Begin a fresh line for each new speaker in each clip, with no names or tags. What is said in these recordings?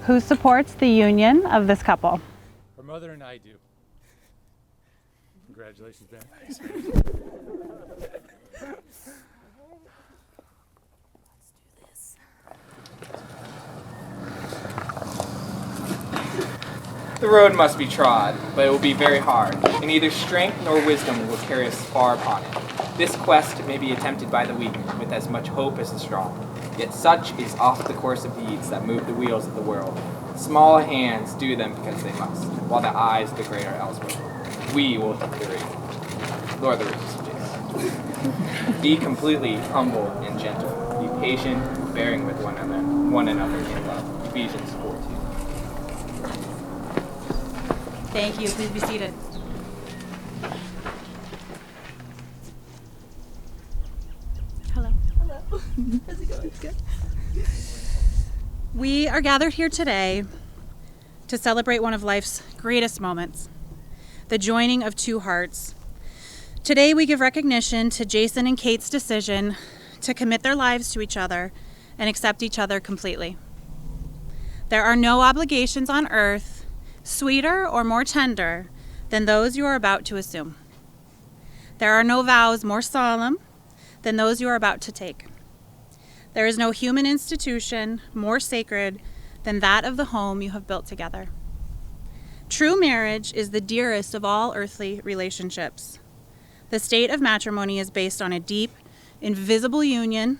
Who supports the union of this couple?
Her mother and I do. Congratulations, Ben. Thanks.
The road must be trod, but it will be very hard, and neither strength nor wisdom will carry us far upon it. This quest may be attempted by the weak, with as much hope as the strong. Yet such is oft the course of deeds that move the wheels of the world. Small hands do them because they must, while the eyes of the great are elsewhere. We will hit the race. Lord, the race, Jason. Be completely humble and gentle. Be patient, bearing with one another in love. Ephesians 4:2.
Thank you. Please be seated. Hello.
Hello. How's it going? It's good.
We are gathered here today to celebrate one of life's greatest moments, the joining of two hearts. Today we give recognition to Jason and Kate's decision to commit their lives to each other and accept each other completely. There are no obligations on earth sweeter or more tender than those you are about to assume. There are no vows more solemn than those you are about to take. There is no human institution more sacred than that of the home you have built together. True marriage is the dearest of all earthly relationships. The state of matrimony is based on a deep, invisible union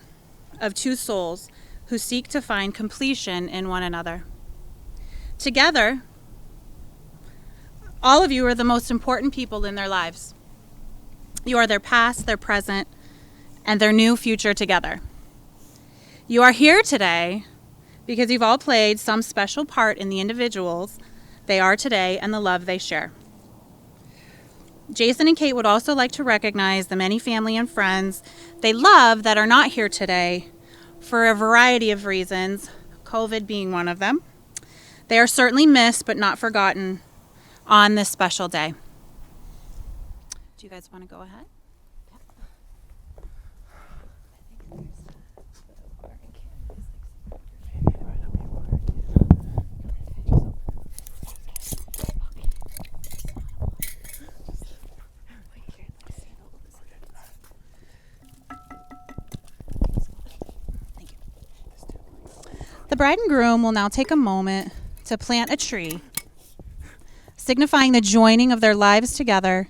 of two souls who seek to find completion in one another. Together, all of you are the most important people in their lives. You are their past, their present, and their new future together. You are here today because you've all played some special part in the individuals they are today and the love they share. Jason and Kate would also like to recognize the many family and friends they love that are not here today for a variety of reasons, COVID being one of them. They are certainly missed but not forgotten on this special day. Do you guys want to go ahead? Thank you. The bride and groom will now take a moment to plant a tree, signifying the joining of their lives together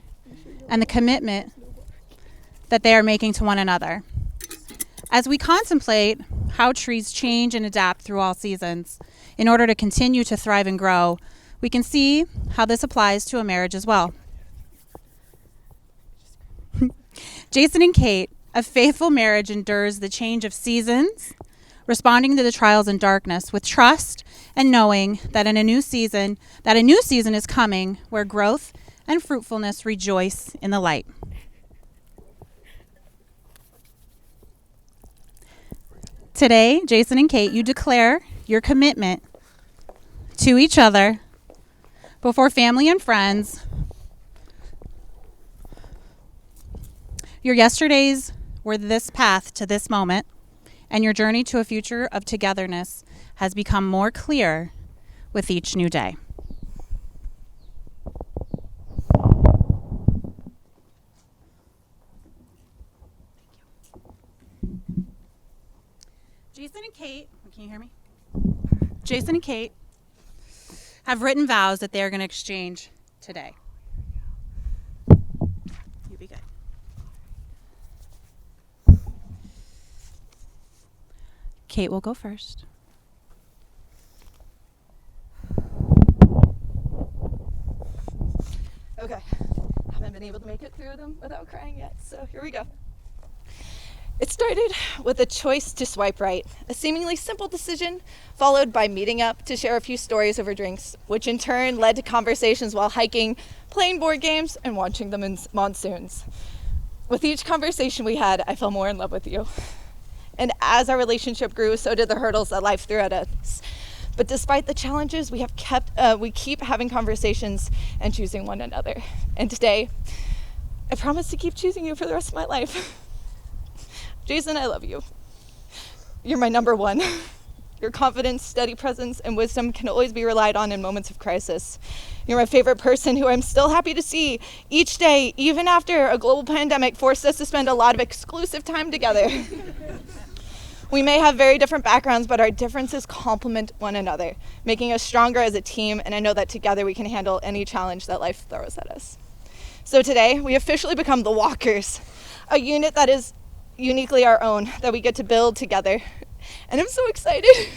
and the commitment that they are making to one another. As we contemplate how trees change and adapt through all seasons in order to continue to thrive and grow, we can see how this applies to a marriage as well. Jason and Kate, a faithful marriage endures the change of seasons, responding to the trials and darkness with trust and knowing that a new season is coming where growth and fruitfulness rejoice in the light. Today, Jason and Kate, you declare your commitment to each other before family and friends. Your yesterdays were this path to this moment, and your journey to a future of togetherness has become more clear with each new day. Jason and Kate, can you hear me? Jason and Kate have written vows that they are going to exchange today. You be good. Kate will go first.
Okay. Haven't been able to make it through them without crying yet, so here we go. It started with a choice to swipe right, a seemingly simple decision followed by meeting up to share a few stories over drinks, which in turn led to conversations while hiking, playing board games, and watching the monsoons. With each conversation we had, I fell more in love with you. And as our relationship grew, so did the hurdles that life threw at us. But despite the challenges, we keep having conversations and choosing one another. And today, I promise to keep choosing you for the rest of my life. Jason, I love you. You're my number one. Your confidence, steady presence, and wisdom can always be relied on in moments of crisis. You're my favorite person who I'm still happy to see each day, even after a global pandemic forced us to spend a lot of exclusive time together. We may have very different backgrounds, but our differences complement one another, making us stronger as a team, and I know that together we can handle any challenge that life throws at us. So today, we officially become the Walkers, a unit that is uniquely our own, that we get to build together. And I'm so excited.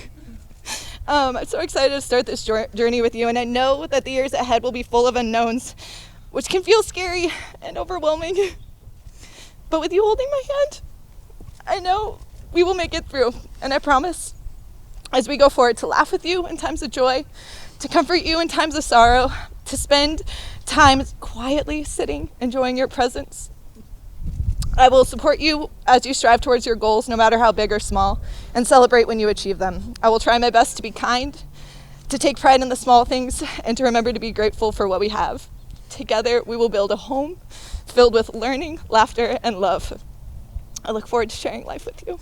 I'm so excited to start this journey with you, and I know that the years ahead will be full of unknowns, which can feel scary and overwhelming. But with you holding my hand, I know we will make it through, and I promise, as we go forward, to laugh with you in times of joy, to comfort you in times of sorrow, to spend time quietly sitting, enjoying your presence. I will support you as you strive towards your goals, no matter how big or small, and celebrate when you achieve them. I will try my best to be kind, to take pride in the small things, and to remember to be grateful for what we have. Together, we will build a home filled with learning, laughter, and love. I look forward to sharing life with you.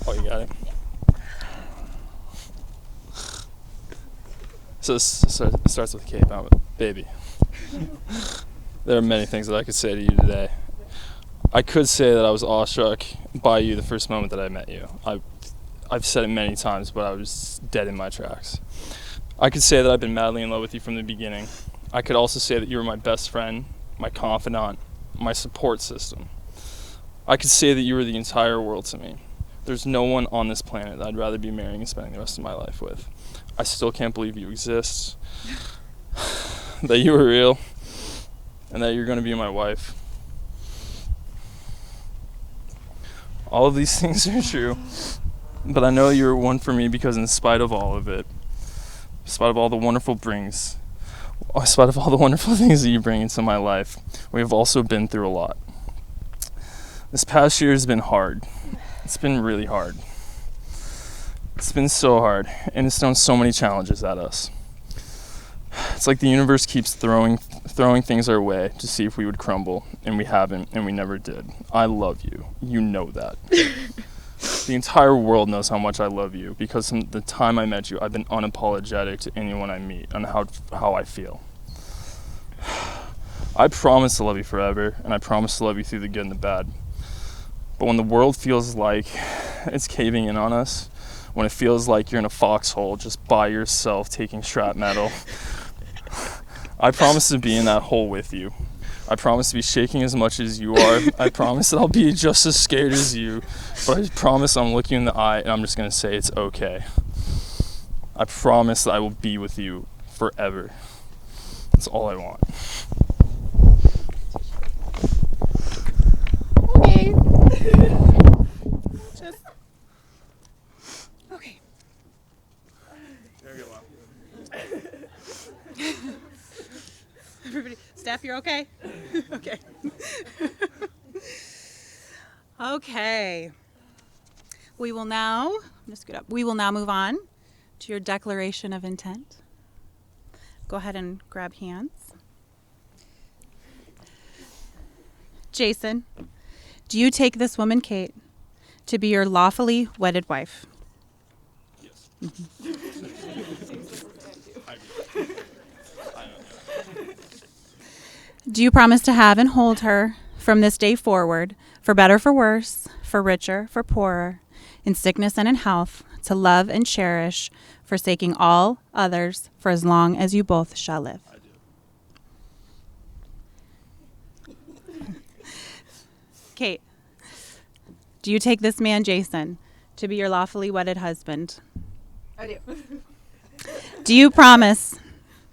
Oh, you got it? So this starts with Cape. Baby. There are many things that I could say to you today. I could say that I was awestruck by you the first moment that I met you. I've said it many times, but I was dead in my tracks. I could say that I've been madly in love with you from the beginning. I could also say that you were my best friend, my confidant, my support system. I could say that you were the entire world to me. There's no one on this planet that I'd rather be marrying and spending the rest of my life with. I still can't believe you exist, that you were real, and that you're going to be my wife. All of these things are true, but I know you're one for me because in spite of all of it, in spite of all the wonderful things that you bring into my life, we have also been through a lot. This past year has been hard. It's been really hard. It's been so hard, and it's thrown so many challenges at us. It's like the universe keeps throwing things our way to see if we would crumble, and we haven't, and we never did. I love you. You know that. The entire world knows how much I love you, because from the time I met you, I've been unapologetic to anyone I meet on how I feel. I promise to love you forever, and I promise to love you through the good and the bad. But when the world feels like it's caving in on us, when it feels like you're in a foxhole just by yourself taking shrapnel, I promise to be in that hole with you. I promise to be shaking as much as you are. I promise that I'll be just as scared as you, but I promise I'm looking you in the eye and I'm just going to say it's okay. I promise that I will be with you forever. That's all I want.
Okay. Okay. Everybody, Steph, you're okay? Okay. Okay. We will now move on to your declaration of intent. Go ahead and grab hands. Jason, do you take this woman, Kate, to be your lawfully wedded wife?
Yes.
Do you promise to have and hold her from this day forward, for better, for worse, for richer, for poorer, in sickness and in health, to love and cherish, forsaking all others for as long as you both shall live?
I do.
Kate, do you take this man, Jason, to be your lawfully wedded husband?
I do.
Do you promise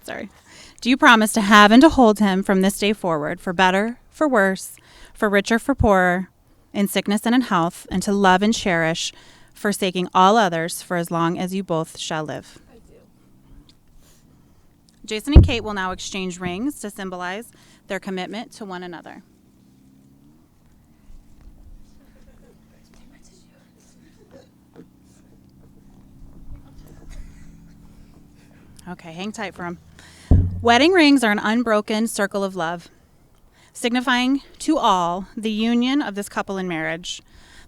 to have and to hold him from this day forward, for better, for worse, for richer, for poorer, in sickness and in health, and to love and cherish, forsaking all others for as long as you both shall live?
I do.
Jason and Kate will now exchange rings to symbolize their commitment to one another. Okay, hang tight for him. Wedding rings are an unbroken circle of love, signifying to all the union of this couple in marriage.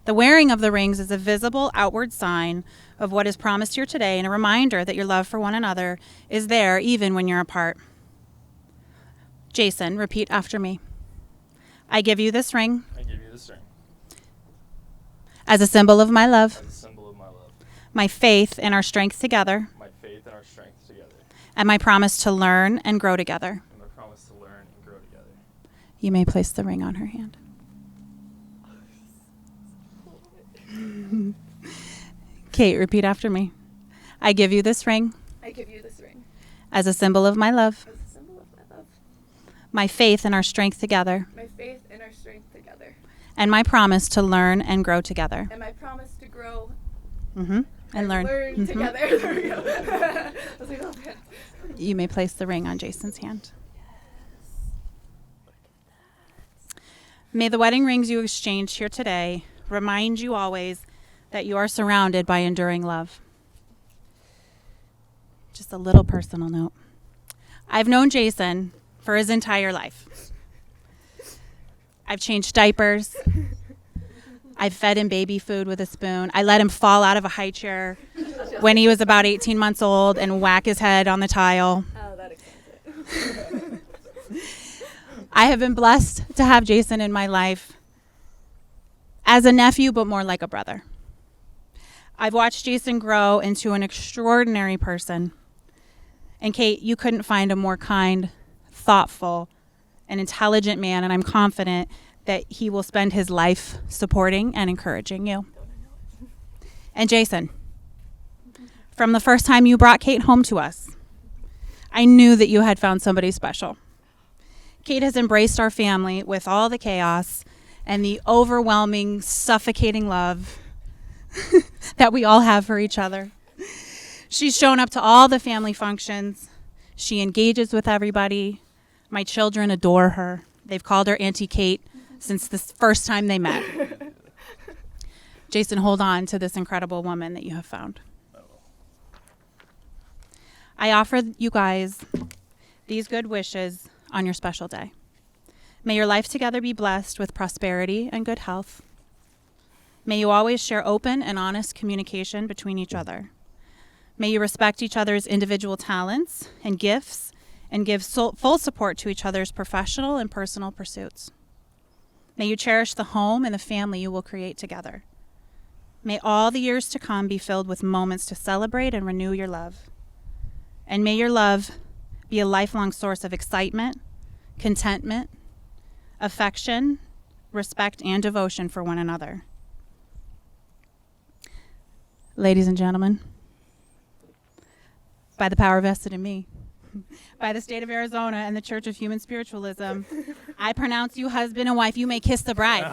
The wearing of the rings is a visible outward sign of what is promised here today and a reminder that your love for one another is there even when you're apart. Jason, repeat after me. I give you this ring
I give you this ring
as a symbol of my love,
as a symbol of my love,
my faith and our strength together,
my faith and our strength together,
and my promise to learn and grow together.
and my promise to learn and grow together.
You may place the ring on her hand. Kate, repeat after me. I give you this ring
I give you this ring
as a symbol of my love,
as a symbol of my love,
my faith and our strength together,
my faith and our strength together,
and my promise to learn and grow together.
and my promise to grow
And learn. Mhm.
together. There we go. I was like, oh man.
You may place the ring on Jason's hand. May the wedding rings you exchanged here today remind you always that you are surrounded by enduring love. Just a little personal note. I've known Jason for his entire life. I've changed diapers. I've fed him baby food with a spoon. I let him fall out of a high chair when he was about 18 months old and whack his head on the tile.
Oh, that explains it.
I have been blessed to have Jason in my life as a nephew, but more like a brother. I've watched Jason grow into an extraordinary person. And Kate, you couldn't find a more kind, thoughtful, and intelligent man, and I'm confident that he will spend his life supporting and encouraging you. And Jason, from the first time you brought Kate home to us, I knew that you had found somebody special. Kate has embraced our family with all the chaos and the overwhelming, suffocating love that we all have for each other. She's shown up to all the family functions. She engages with everybody. My children adore her. They've called her Auntie Kate since the first time they met. Jason, hold on to this incredible woman that you have found. I offer you guys these good wishes on your special day. May your life together be blessed with prosperity and good health. May you always share open and honest communication between each other. May you respect each other's individual talents and gifts and give full support to each other's professional and personal pursuits. May you cherish the home and the family you will create together. May all the years to come be filled with moments to celebrate and renew your love. And may your love be a lifelong source of excitement, contentment, affection, respect, and devotion for one another. Ladies and gentlemen, by the power vested in me, by the state of Arizona and the Church of Human Spiritualism, I pronounce you husband and wife. You may kiss the bride.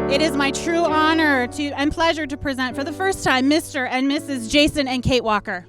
It is my true honor and pleasure to present for the first time Mr. and Mrs. Jason and Kate Walker.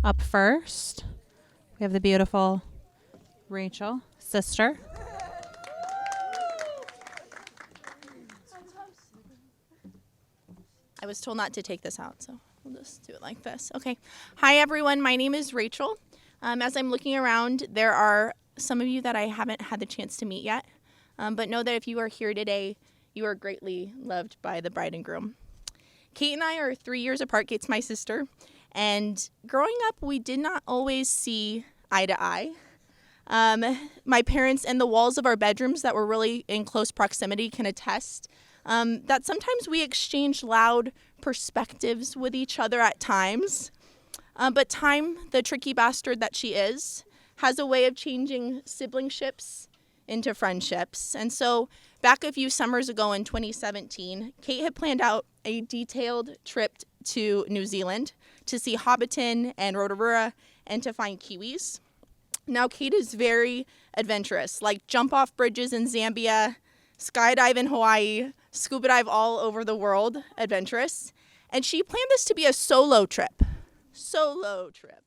Up first, we have the beautiful Rachel, sister.
I was told not to take this out, so we'll just do it like this. Okay. Hi, everyone. My name is Rachel. As I'm looking around, there are some of you that I haven't had the chance to meet yet, but know that if you are here today, you are greatly loved by the bride and groom. Kate and I are 3 years apart. Kate's my sister, and growing up, we did not always see eye to eye. My parents and the walls of our bedrooms that were really in close proximity can attest that sometimes we exchange loud perspectives with each other at times. But time, the tricky bastard that she is, has a way of changing siblingships into friendships. And so back a few summers ago in 2017, Kate had planned out a detailed trip to New Zealand to see Hobbiton and Rotorua and to find kiwis. Now, Kate is very adventurous, like jump off bridges in Zambia, skydive in Hawaii, scuba dive all over the world, adventurous. And she planned this to be a solo trip.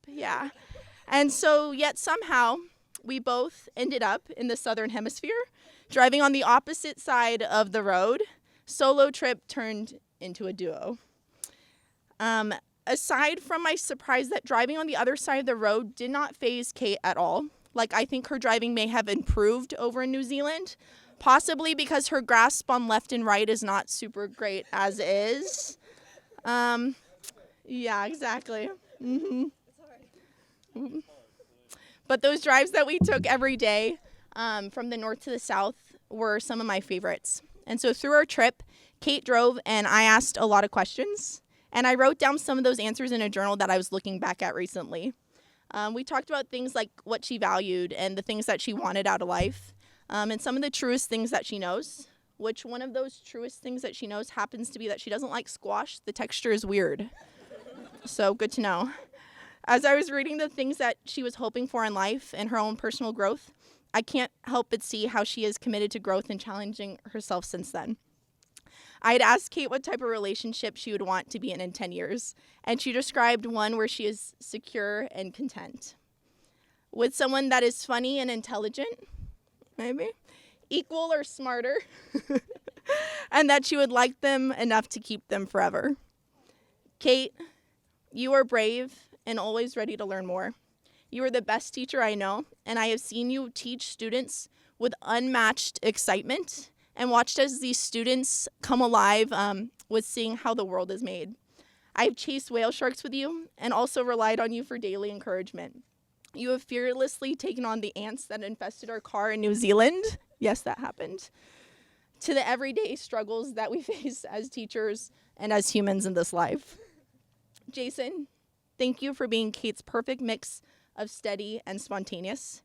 Yeah. And so, yet somehow, we both ended up in the Southern Hemisphere, driving on the opposite side of the road. Solo trip turned into a duo. Aside from my surprise that driving on the other side of the road did not faze Kate at all. Like, I think her driving may have improved over in New Zealand, possibly because her grasp on left and right is not super great as is. Yeah, exactly. But those drives that we took every day from the north to the south were some of my favorites. And so through our trip, Kate drove and I asked a lot of questions. And I wrote down some of those answers in a journal that I was looking back at recently. We talked about things like what she valued and the things that she wanted out of life. And some of the truest things that she knows, which one of those truest things that she knows happens to be that she doesn't like squash. The texture is weird. So good to know. As I was reading the things that she was hoping for in life and her own personal growth, I can't help but see how she is committed to growth and challenging herself since then. I had asked Kate what type of relationship she would want to be in 10 years, and she described one where she is secure and content. With someone that is funny and intelligent, maybe, equal or smarter, and that she would like them enough to keep them forever. Kate, you are brave and always ready to learn more. You are the best teacher I know, and I have seen you teach students with unmatched excitement and watched as these students come alive with seeing how the world is made. I've chased whale sharks with you and also relied on you for daily encouragement. You have fearlessly taken on the ants that infested our car in New Zealand. Yes, that happened. To the everyday struggles that we face as teachers and as humans in this life. Jason, thank you for being Kate's perfect mix of steady and spontaneous,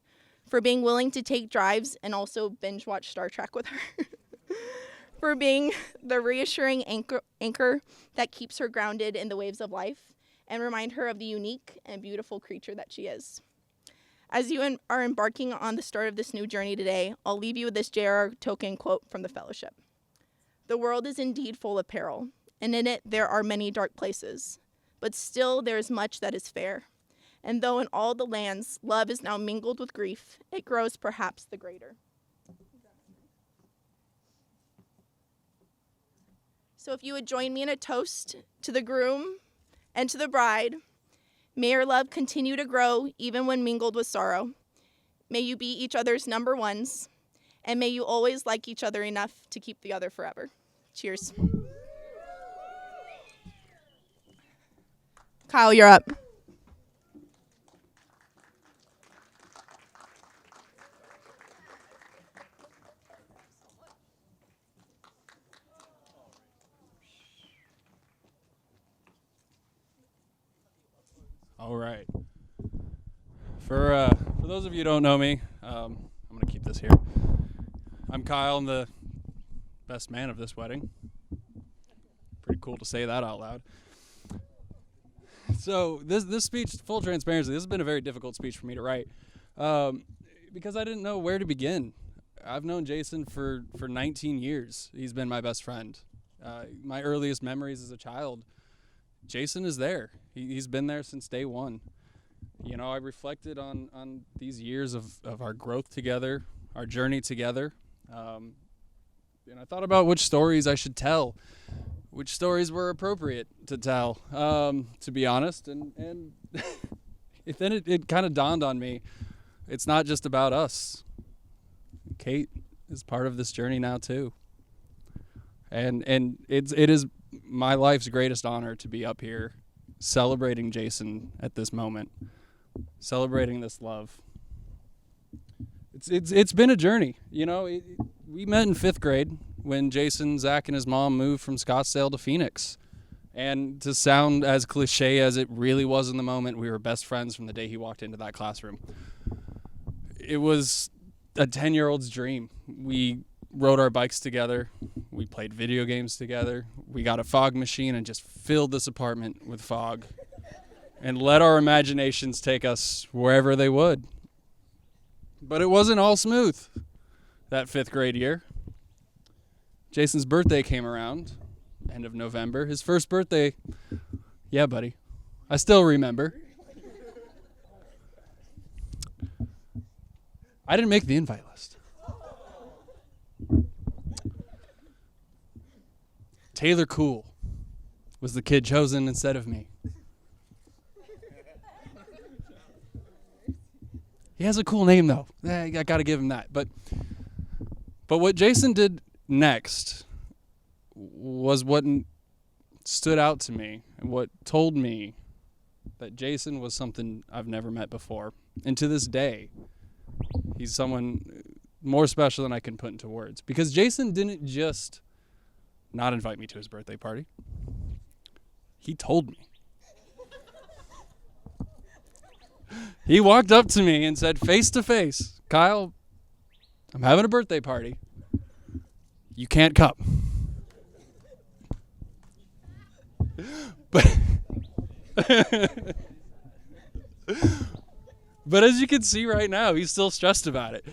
for being willing to take drives and also binge watch Star Trek with her, for being the reassuring anchor that keeps her grounded in the waves of life and remind her of the unique and beautiful creature that she is. As you are embarking on the start of this new journey today, I'll leave you with this J.R.R. Tolkien quote from the Fellowship. The world is indeed full of peril, and in it there are many dark places, but still there is much that is fair. And though in all the lands love is now mingled with grief, it grows perhaps the greater. So if you would join me in a toast to the groom and to the bride, may your love continue to grow even when mingled with sorrow. May you be each other's number ones, and may you always like each other enough to keep the other forever. Cheers. Kyle, you're up.
All right. For those of you who don't know me, I'm going to keep this here. I'm Kyle. I'm the best man of this wedding. Pretty cool to say that out loud. So this speech, full transparency, this has been a very difficult speech for me to write because I didn't know where to begin. I've known Jason for 19 years. He's been my best friend. My earliest memories as a child, Jason is there. He's been there since day one. I reflected on these years of our growth together, our journey together. And I thought about which stories I should tell, which stories were appropriate to tell, to be honest. And then it kind of dawned on me, it's not just about us. Kate is part of this journey now too. And it is my life's greatest honor to be up here celebrating Jason at this moment, celebrating this love. It's been a journey. We met in 5th grade when Jason, Zach, and his mom moved from Scottsdale to Phoenix. And to sound as cliche as it really was in the moment, we were best friends from the day he walked into that classroom. It was a 10-year-old's dream. We rode our bikes together. We played video games together. We got a fog machine and just filled this apartment with fog and let our imaginations take us wherever they would. But it wasn't all smooth that 5th grade year. Jason's birthday came around, end of November. His first birthday. Yeah, buddy. I still remember. I didn't make the invite list. Taylor Cool was the kid chosen instead of me. He has a cool name, though. I got to give him that. But what Jason did next was what stood out to me and what told me that Jason was something I've never met before. And to this day, he's someone more special than I can put into words. Because Jason didn't just not invite me to his birthday party. He told me. He walked up to me and said face to face, "Kyle, I'm having a birthday party. You can't come." But as you can see right now, he's still stressed about it.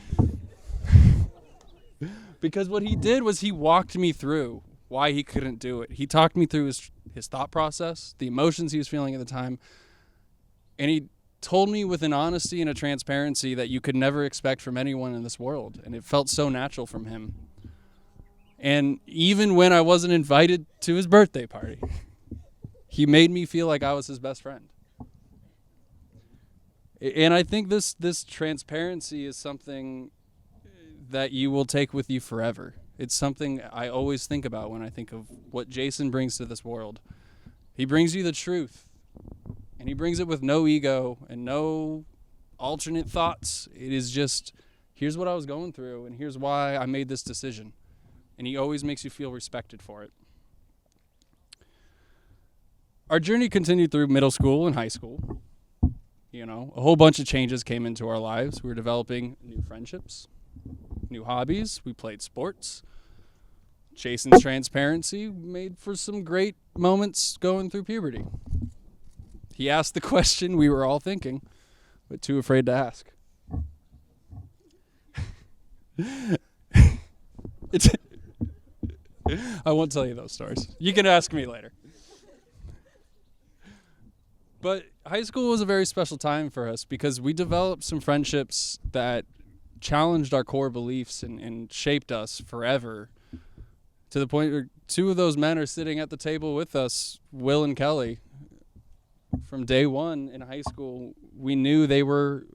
Because what he did was he walked me through why he couldn't do it. He talked me through his thought process, the emotions he was feeling at the time, and he told me with an honesty and a transparency that you could never expect from anyone in this world, and it felt so natural from him. And even when I wasn't invited to his birthday party, he made me feel like I was his best friend. And I think this transparency is something that you will take with you forever. It's something I always think about when I think of what Jason brings to this world. He brings you the truth, and he brings it with no ego and no alternate thoughts. It is just, here's what I was going through, and here's why I made this decision. And he always makes you feel respected for it. Our journey continued through middle school and high school. A whole bunch of changes came into our lives. We were developing new friendships, new hobbies. We played sports. Jason's transparency made for some great moments going through puberty. He asked the question we were all thinking, but too afraid to ask. I won't tell you those stories. You can ask me later. But high school was a very special time for us because we developed some friendships that challenged our core beliefs and shaped us forever, to the point where 2 of those men are sitting at the table with us, Will and Kelly. From day one in high school, we knew they were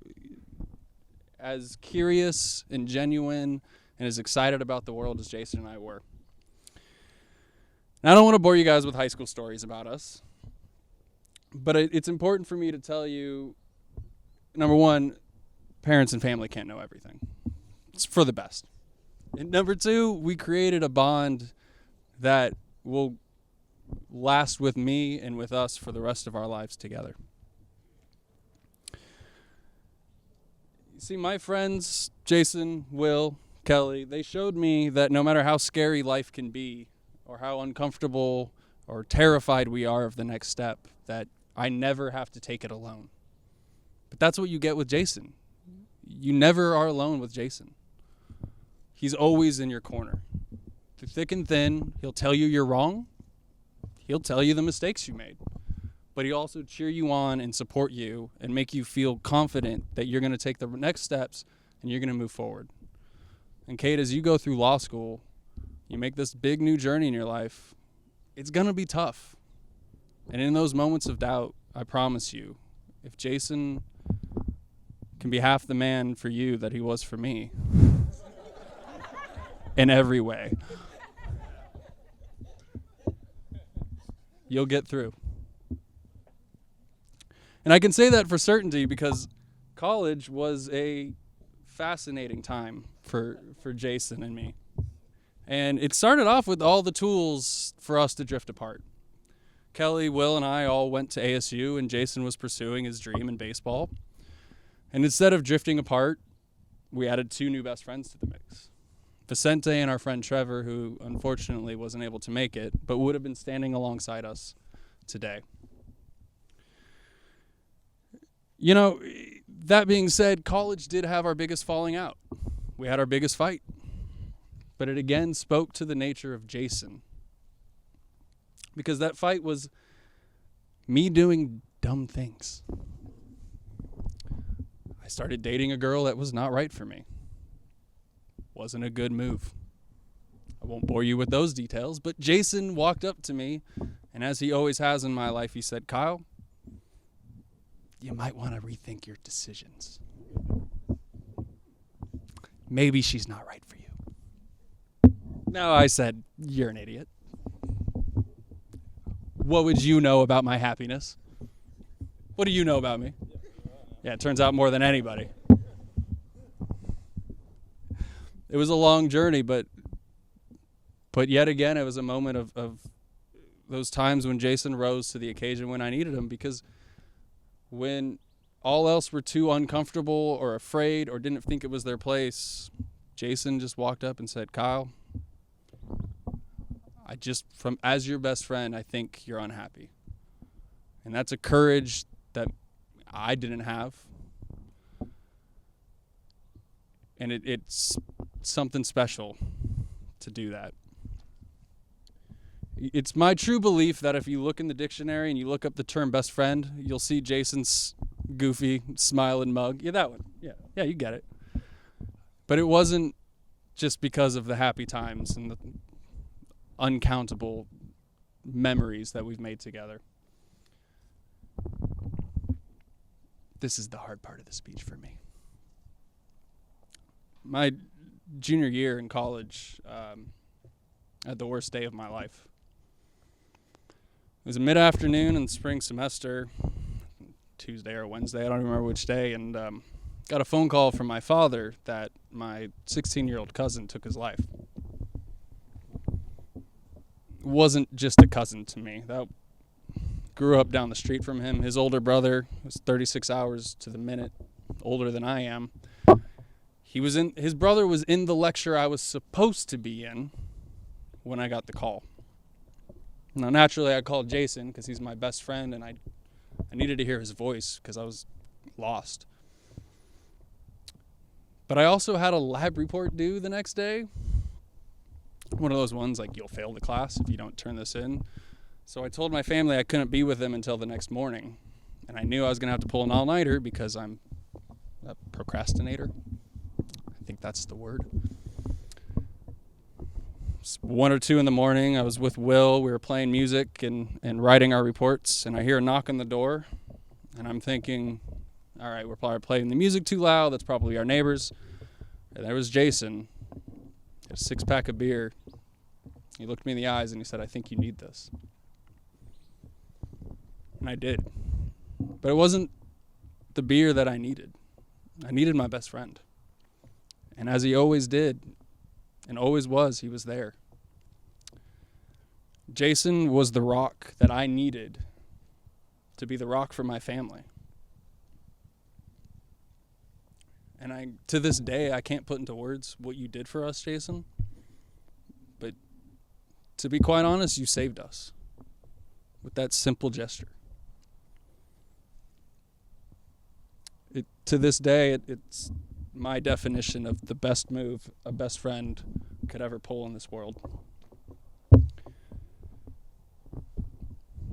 as curious and genuine and as excited about the world as Jason and I were. And I don't want to bore you guys with high school stories about us, but it's important for me to tell you, number one, parents and family can't know everything. It's for the best. And number 2, we created a bond that will last with me and with us for the rest of our lives together. You see, my friends, Jason, Will, Kelly, they showed me that no matter how scary life can be, or how uncomfortable or terrified we are of the next step, that I never have to take it alone. But that's what you get with Jason. You never are alone with Jason. He's always in your corner. Through thick and thin, he'll tell you you're wrong. He'll tell you the mistakes you made. but he'll also cheer you on and support you and make you feel confident that you're going to take the next steps and you're going to move forward. And Kate, as you go through law school, you make this big new journey in your life, it's going to be tough. And in those moments of doubt, I promise you, if Jason can be half the man for you that he was for me, in every way, you'll get through. And I can say that for certainty because college was a fascinating time for Jason and me. And it started off with all the tools for us to drift apart. Kelly, Will, and I all went to ASU, and Jason was pursuing his dream in baseball. And instead of drifting apart, we added 2 new best friends to the mix. Vicente and our friend Trevor, who unfortunately wasn't able to make it, but would have been standing alongside us today. You know, that being said, college did have our biggest falling out. We had our biggest fight. But it again spoke to the nature of Jason. Because that fight was me doing dumb things. I started dating a girl that was not right for me. Wasn't a good move. I won't bore you with those details, but Jason walked up to me, and as he always has in my life, he said, "Kyle, you might want to rethink your decisions. Maybe she's not right for you." No, I said, "You're an idiot. What would you know about my happiness? What do you know about me?" Yeah, it turns out more than anybody. It was a long journey, but yet again, it was a moment of those times when Jason rose to the occasion when I needed him, because when all else were too uncomfortable or afraid or didn't think it was their place, Jason just walked up and said, "Kyle, as your best friend, I think you're unhappy." And that's a courage that I didn't have. And it's something special to do that. It's my true belief that if you look in the dictionary and you look up the term best friend, you'll see Jason's goofy smiling mug. Yeah, that one. Yeah, you get it. But it wasn't just because of the happy times and the uncountable memories that we've made together. This is the hard part of the speech for me. My junior year in college, I had the worst day of my life. It was a mid-afternoon in the spring semester, Tuesday or Wednesday, I don't remember which day, and got a phone call from my father that my 16-year-old cousin took his life. Wasn't just a cousin to me. That grew up down the street from him. His older brother was 36 hours to the minute older than I am. His brother was in the lecture I was supposed to be in when I got the call. Now, naturally, I called Jason because he's my best friend, and I needed to hear his voice because I was lost. But I also had a lab report due the next day. One of those ones like you'll fail the class if you don't turn this in. So I told my family I couldn't be with them until the next morning. And I knew I was going to have to pull an all-nighter because I'm a procrastinator. I think that's the word. It's 1 or 2 in the morning. I was with Will. We were playing music and writing our reports. And I hear a knock on the door. And I'm thinking, all right, we're probably playing the music too loud. That's probably our neighbors. And there was Jason. A 6-pack of beer. He looked me in the eyes and he said, "I think you need this." And I did. But it wasn't the beer that I needed. I needed my best friend. And as he always did, and always was, he was there. Jason was the rock that I needed to be the rock for my family. And to this day, I can't put into words what you did for us, Jason. But to be quite honest, you saved us with that simple gesture. To this day, it's my definition of the best move a best friend could ever pull in this world.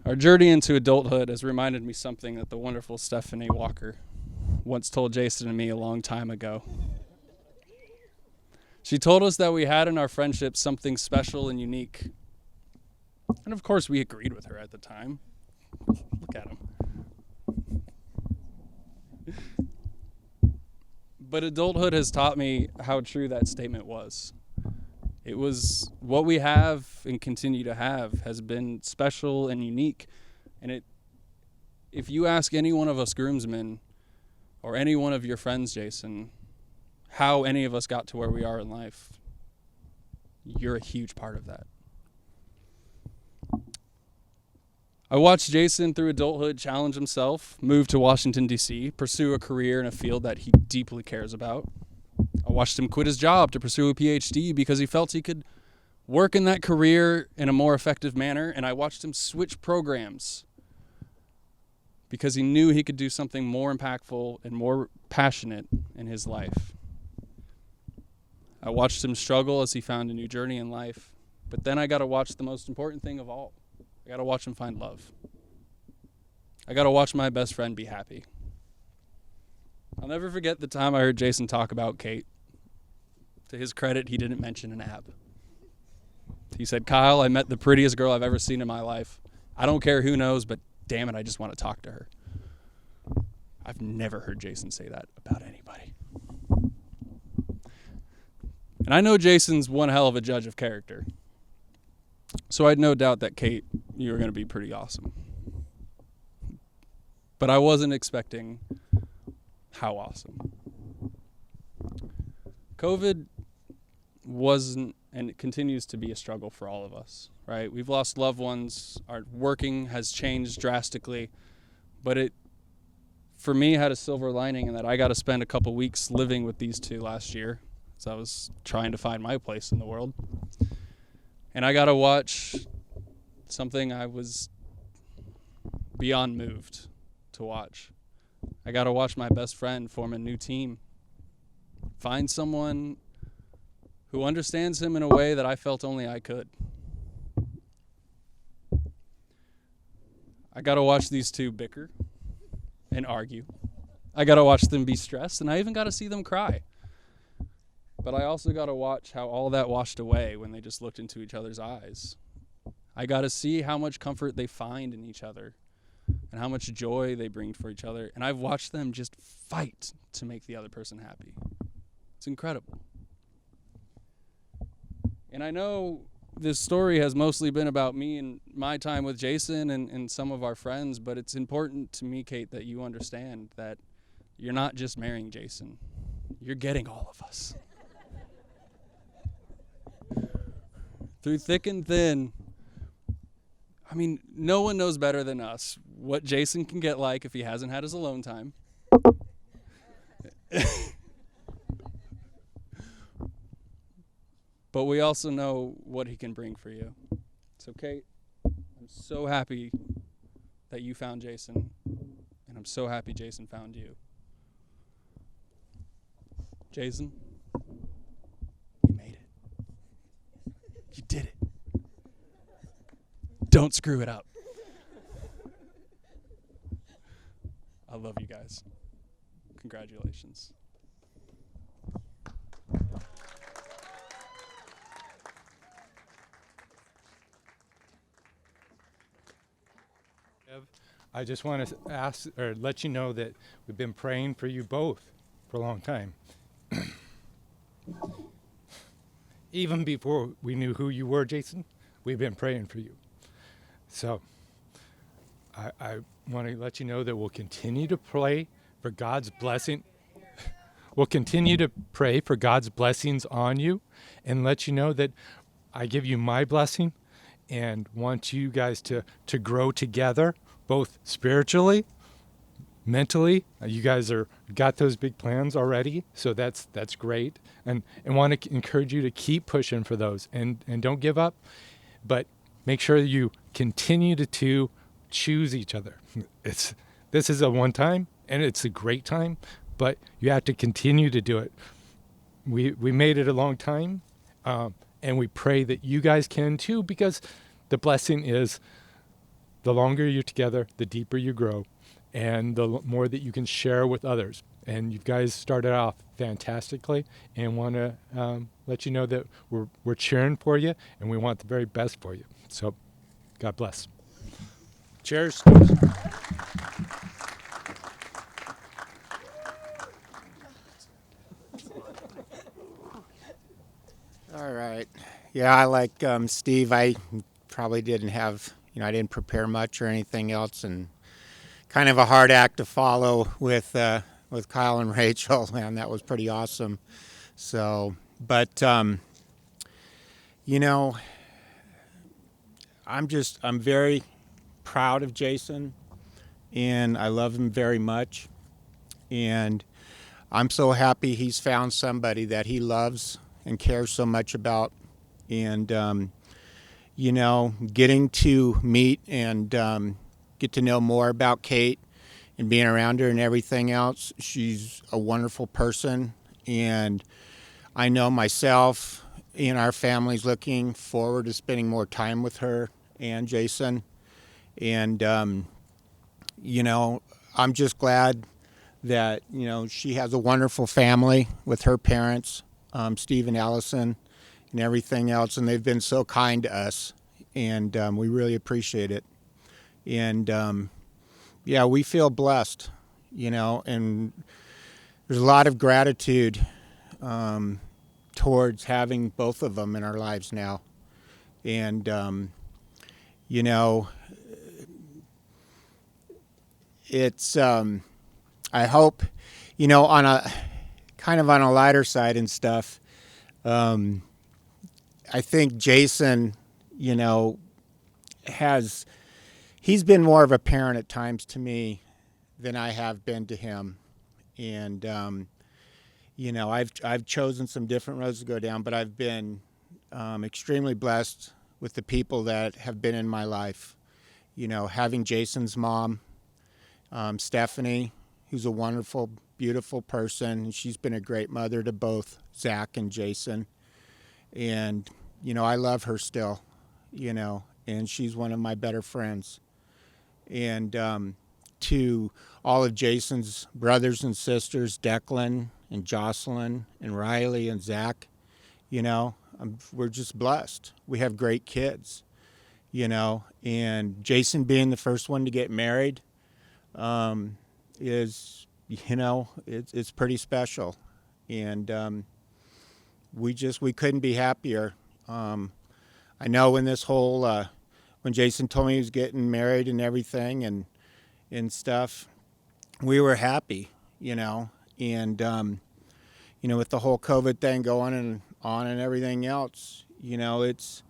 Our journey into adulthood has reminded me something that the wonderful Stephanie Walker once told Jason and me a long time ago. She told us that we had in our friendship something special and unique. And of course, we agreed with her at the time. Look at him. But adulthood has taught me how true that statement was. It was what we have and continue to have has been special and unique. And if you ask any one of us groomsmen or any one of your friends, Jason, how any of us got to where we are in life, you're a huge part of that. I watched Jason through adulthood challenge himself, move to Washington, D.C., pursue a career in a field that he deeply cares about. I watched him quit his job to pursue a PhD because he felt he could work in that career in a more effective manner, and I watched him switch programs because he knew he could do something more impactful and more passionate in his life. I watched him struggle as he found a new journey in life, but then I got to watch the most important thing of all. I got to watch him find love. I got to watch my best friend be happy. I'll never forget the time I heard Jason talk about Kate. To his credit, he didn't mention an ab. He said, "Kyle, I met the prettiest girl I've ever seen in my life. I don't care who knows, but damn it, I just want to talk to her." I've never heard Jason say that about anybody. And I know Jason's one hell of a judge of character. So I had no doubt that Kate, you were going to be pretty awesome. But I wasn't expecting how awesome. COVID wasn't, and it continues to be a struggle for all of us, right? We've lost loved ones. Our working has changed drastically. But it, for me, had a silver lining in that I got to spend a couple weeks living with these two last year. So I was trying to find my place in the world. And I got to watch something I was beyond moved to watch. I got to watch my best friend form a new team. Find someone who understands him in a way that I felt only I could. I got to watch these two bicker and argue. I got to watch them be stressed, and I even got to see them cry. But I also got to watch how all that washed away when they just looked into each other's eyes. I got to see how much comfort they find in each other and how much joy they bring for each other. And I've watched them just fight to make the other person happy. It's incredible. And I know this story has mostly been about me and my time with Jason and some of our friends, but it's important to me, Kate, that you understand that you're not just marrying Jason. You're getting all of us. Through thick and thin, I mean, no one knows better than us what Jason can get like if he hasn't had his alone time. But we also know what he can bring for you. So, Kate, I'm so happy that you found Jason, and I'm so happy Jason found you. Jason, you made it. You did it. Don't screw it up. I love you guys. Congratulations.
I just want to ask or let you know that we've been praying for you both for a long time. Even before we knew who you were, Jason, we've been praying for you. So I want to let you know that we'll continue to pray for God's blessing. We'll continue to pray for God's blessings on you and let you know that I give you my blessing and want you guys to grow together, both spiritually, mentally. You guys got those big plans already, so that's great. And want to encourage you to keep pushing for those and don't give up, but make sure you continue to choose each other. This is a one time and it's a great time, but you have to continue to do it. We made it a long time, and we pray that you guys can too, because the blessing is the longer you're together, the deeper you grow, and the more that you can share with others. And you guys started off fantastically, and want to let you know that we're cheering for you, and we want the very best for you. So, God bless. Cheers.
All right. Yeah, I like Steve. I probably didn't have, I didn't prepare much or anything else, and kind of a hard act to follow with Kyle and Rachel, and that was pretty awesome. So, but I'm very proud of Jason, and I love him very much, and I'm so happy he's found somebody that he loves and cares so much about, and getting to meet and get to know more about Kate and being around her and everything else. She's a wonderful person, and I know myself and our family's looking forward to spending more time with her and Jason. And I'm just glad that she has a wonderful family with her parents, Steve and Allison, and everything else, and they've been so kind to us, and we really appreciate it. And we feel blessed, and there's a lot of gratitude towards having both of them in our lives now. And it's I hope, on a kind of on a lighter side and stuff, I think Jason, he's been more of a parent at times to me than I have been to him. And, I've chosen some different roads to go down, but I've been extremely blessed with the people that have been in my life. Having Jason's mom, Stephanie, who's a wonderful, beautiful person. And she's been a great mother to both Zach and Jason. And, I love her still, and she's one of my better friends. And to all of Jason's brothers and sisters, Declan and Jocelyn and Riley and Zach, we're just blessed. We have great kids, and Jason being the first one to get married is, it's pretty special. And we couldn't be happier. I know when this whole, when Jason told me he was getting married and everything and stuff, we were happy, and, with the whole COVID thing going and on and everything else, it's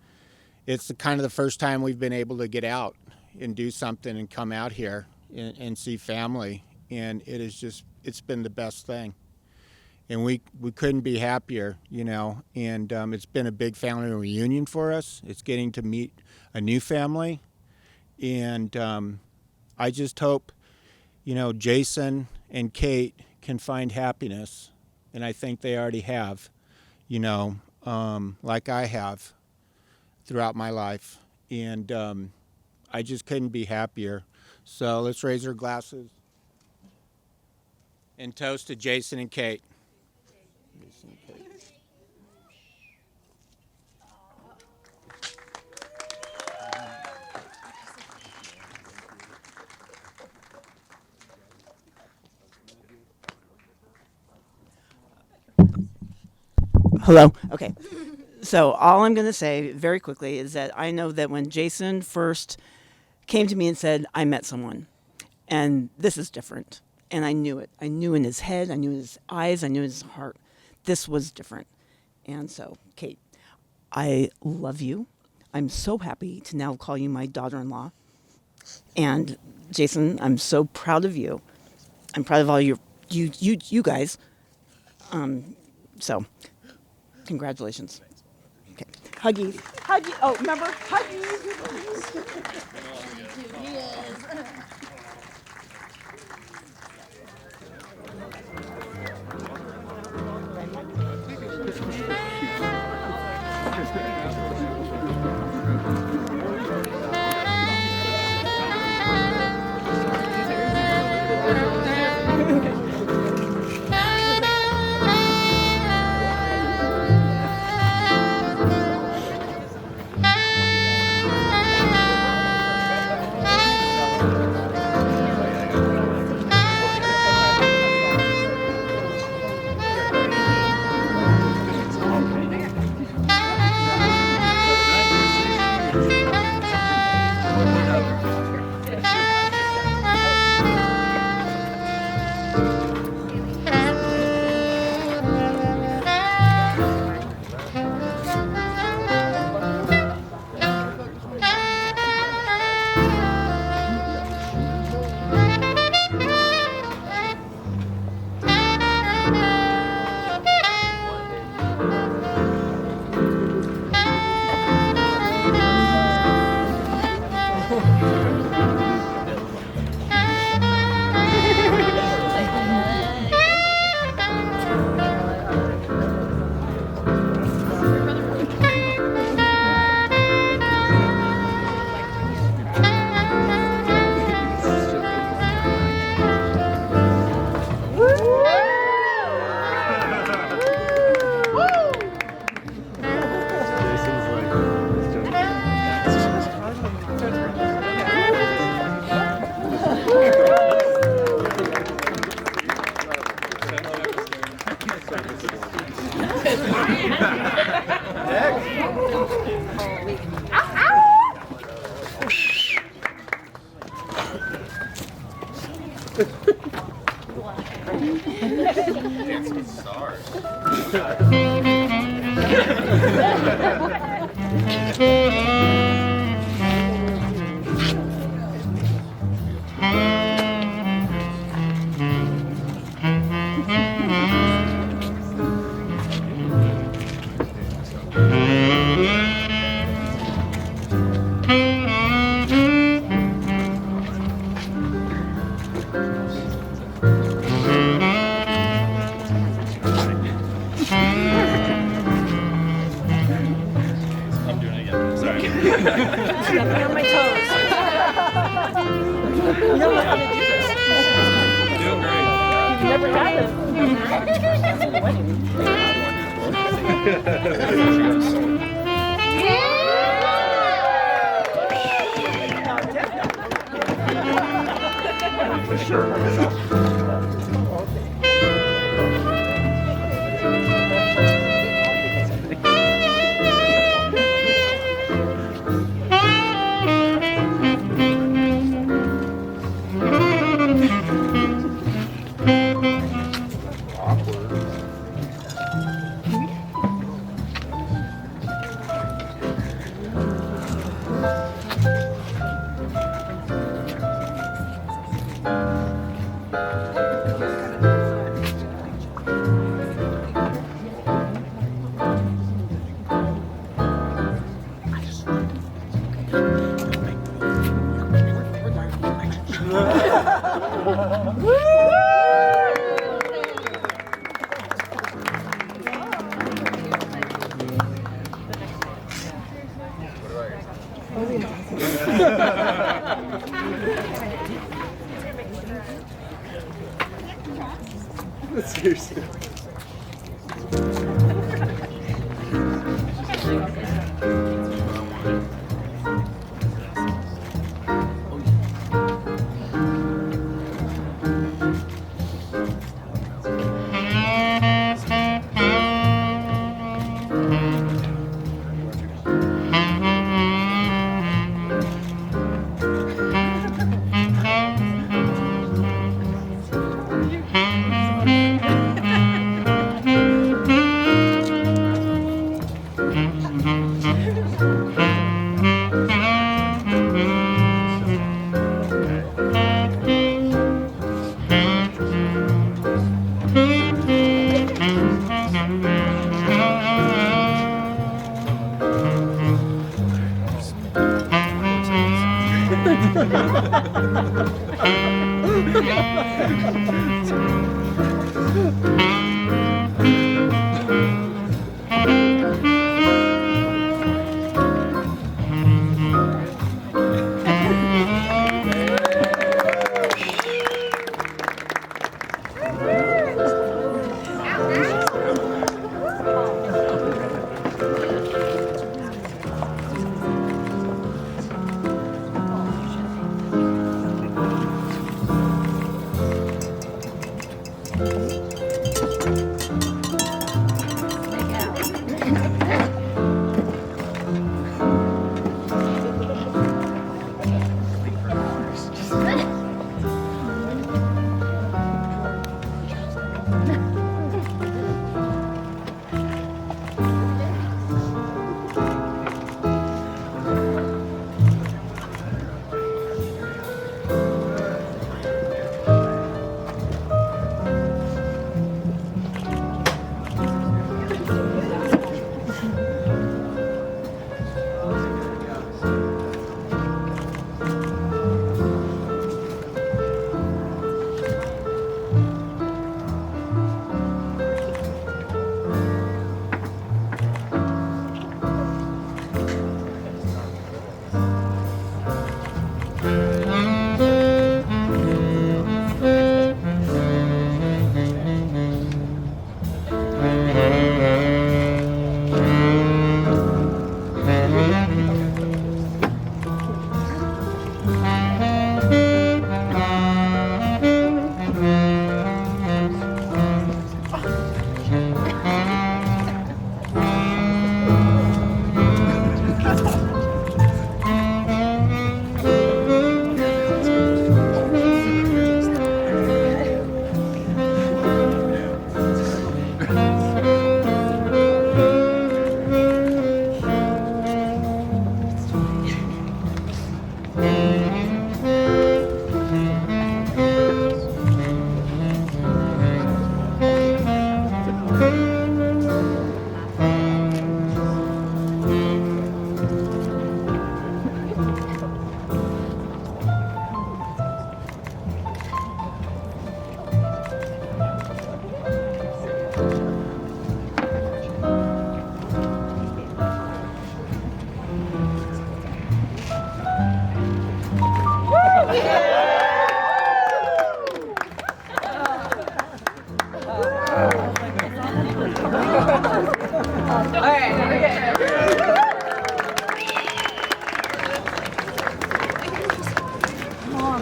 kind of the first time we've been able to get out and do something and come out here and see family. And it's been the best thing. And we couldn't be happier, and it's been a big family reunion for us. It's getting to meet a new family. And I just hope, Jason and Kate can find happiness. And I think they already have, like I have throughout my life. And I just couldn't be happier. So let's raise our glasses and toast to Jason and Kate.
Hello. Okay. So all I'm going to say very quickly is that I know that when Jason first came to me and said, I met someone, and this is different. And I knew it. I knew in his head, I knew in his eyes, I knew in his heart. This was different. And so, Kate, I love you. I'm so happy to now call you my daughter-in-law. And Jason, I'm so proud of you. I'm proud of all you guys. So, congratulations. Okay. Huggies. Huggies. Oh, remember? Huggies.
I'm doing it again. Sorry.
Stepping on my toes. You don't know how to do this.
Doing great.
You've never had it. For sure.
Seriously.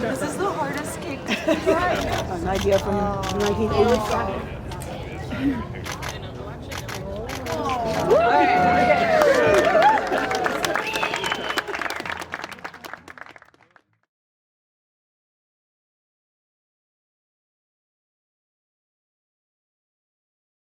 This is the hardest cake.
An idea from 1987.
All right.